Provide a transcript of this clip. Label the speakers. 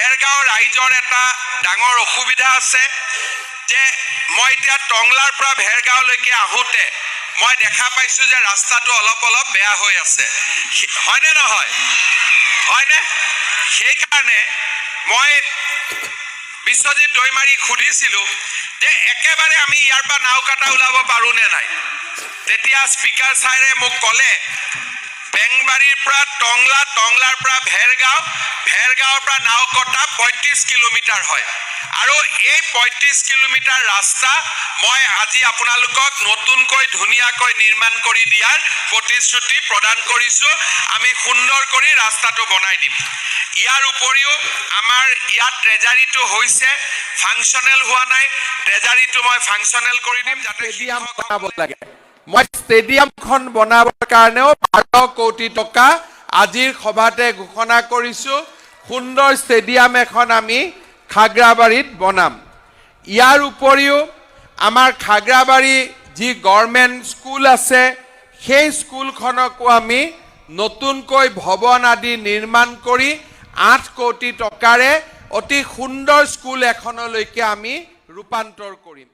Speaker 1: ভেৰগাঁও ৰাইজৰ এটা ডাঙৰ অসুবিধা আছে যে মই এতিয়া টংলাৰ পৰা ভেৰগাঁওলৈকে আহোঁতে মই দেখা পাইছোঁ যে ৰাস্তাটো অলপ বেয়া হৈ আছে, হয়নে নহয়? হয়নে? সেইকাৰণে মই বিশ্বজিৎ দৈমাৰীক সুধিছিলোঁ যে একেবাৰে আমি ইয়াৰ পৰা নাওকাটা ওলাব পাৰোঁনে নাই। তেতিয়া স্পীকাৰ ছাৰে মোক ক'লে বেংবাৰীৰ পৰা টংলা, টংলাৰ পৰা ভেৰগাঁও, ভেৰগাঁৱৰ পৰা নাওকটা 35 কিলোমিটাৰ হয়। আৰু এই 35 কিলোমিটাৰ ৰাস্তা মই আজি আপোনালোকক নতুনকৈ ধুনীয়াকৈ নিৰ্মাণ কৰি দিয়াৰ প্ৰতিশ্ৰুতি প্ৰদান কৰিছোঁ। আমি সুন্দৰ কৰি ৰাস্তাটো বনাই দিম। ইয়াৰ উপৰিও আমাৰ ইয়াত ট্ৰেজাৰীটো হৈছে ফাংচনেল হোৱা নাই, ট্ৰেজাৰীটো মই ফাংচনেল কৰি দিম যাতে
Speaker 2: ষ্টেডিয়াম বনাব লাগে। মই ষ্টেডিয়ামখন বনাবৰ কাৰণেও 12 কোটি টকা আজিৰ সভাতে ঘোষণা কৰিছোঁ। সুন্দৰ ষ্টেডিয়াম এখন আমি খাগ্ৰাবাৰীত বনাম। ইয়াৰ উপৰিও আমাৰ খাগ্ৰাবাৰী যি গভৰ্ণমেণ্ট স্কুল আছে সেই স্কুলখনকো আমি নতুনকৈ ভৱন আদি নিৰ্মাণ কৰি 8 কোটি টকাৰে অতি সুন্দৰ স্কুল এখনলৈকে আমি ৰূপান্তৰ কৰিম।